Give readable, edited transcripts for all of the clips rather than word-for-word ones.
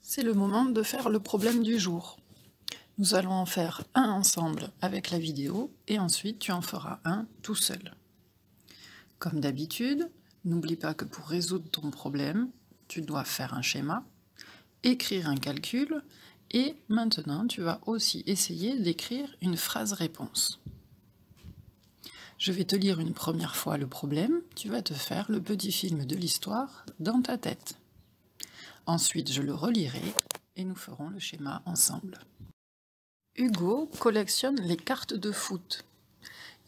C'est le moment de faire le problème du jour. Nous allons en faire un ensemble avec la vidéo et ensuite tu en feras un tout seul. Comme d'habitude, n'oublie pas que pour résoudre ton problème, tu dois faire un schéma, écrire un calcul et maintenant tu vas aussi essayer d'écrire une phrase-réponse. Je vais te lire une première fois le problème, tu vas te faire le petit film de l'histoire dans ta tête. Ensuite, je le relirai et nous ferons le schéma ensemble. Hugo collectionne les cartes de foot.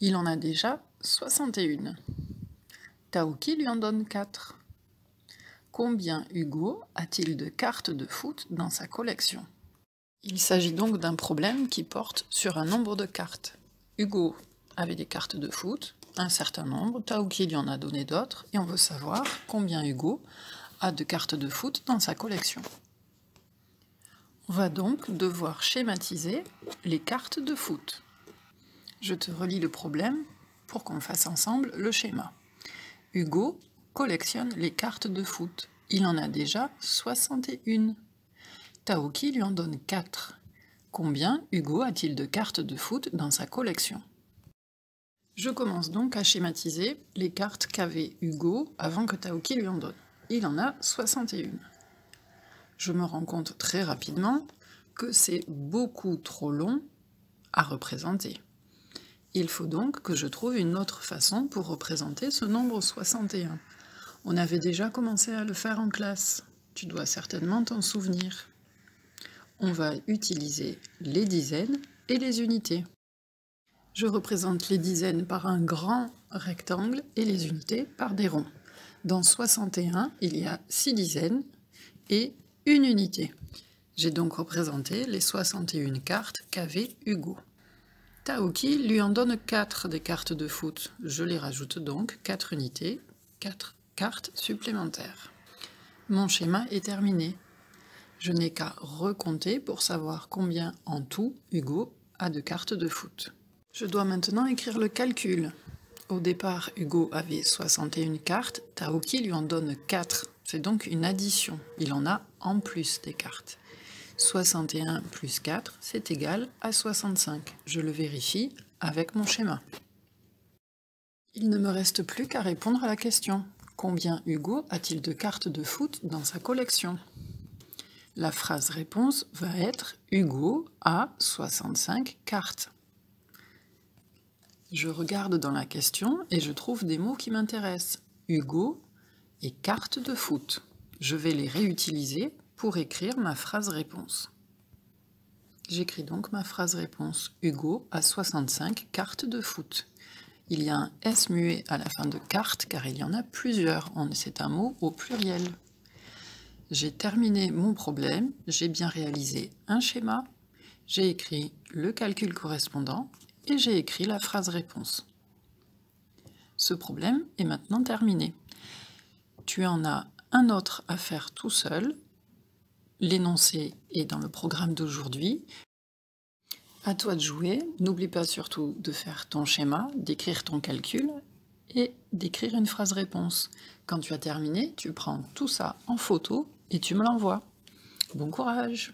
Il en a déjà 61. Taouki lui en donne 4. Combien Hugo a-t-il de cartes de foot dans sa collection? Il s'agit donc d'un problème qui porte sur un nombre de cartes. Hugo avait des cartes de foot, un certain nombre, Taouki lui en a donné d'autres, et on veut savoir combien Hugo a de cartes de foot dans sa collection. On va donc devoir schématiser les cartes de foot. Je te relis le problème pour qu'on fasse ensemble le schéma. Hugo collectionne les cartes de foot. Il en a déjà 61. Taouki lui en donne 4. Combien Hugo a-t-il de cartes de foot dans sa collection? Je commence donc à schématiser les cartes qu'avait Hugo avant que Taouki lui en donne. Il en a 61. Je me rends compte très rapidement que c'est beaucoup trop long à représenter. Il faut donc que je trouve une autre façon pour représenter ce nombre 61. On avait déjà commencé à le faire en classe. Tu dois certainement t'en souvenir. On va utiliser les dizaines et les unités. Je représente les dizaines par un grand rectangle et les unités par des ronds. Dans 61, il y a 6 dizaines et une unité. J'ai donc représenté les 61 cartes qu'avait Hugo. Taouki lui en donne 4 des cartes de foot. Je les rajoute donc 4 unités, 4 cartes supplémentaires. Mon schéma est terminé. Je n'ai qu'à recompter pour savoir combien en tout Hugo a de cartes de foot. Je dois maintenant écrire le calcul. Au départ, Hugo avait 61 cartes, Taouki lui en donne 4. C'est donc une addition, il en a en plus des cartes. 61 plus 4, c'est égal à 65. Je le vérifie avec mon schéma. Il ne me reste plus qu'à répondre à la question. Combien Hugo a-t-il de cartes de foot dans sa collection? La phrase réponse va être Hugo a 65 cartes. Je regarde dans la question et je trouve des mots qui m'intéressent. Hugo et cartes de foot. Je vais les réutiliser pour écrire ma phrase réponse. J'écris donc ma phrase réponse. Hugo a 65 cartes de foot. Il y a un S muet à la fin de carte car il y en a plusieurs. C'est un mot au pluriel. J'ai terminé mon problème, j'ai bien réalisé un schéma, j'ai écrit le calcul correspondant et j'ai écrit la phrase réponse. Ce problème est maintenant terminé. Tu en as un autre à faire tout seul. L'énoncé est dans le programme d'aujourd'hui. À toi de jouer. N'oublie pas surtout de faire ton schéma, d'écrire ton calcul et d'écrire une phrase réponse. Quand tu as terminé, tu prends tout ça en photo et tu me l'envoies. Bon courage!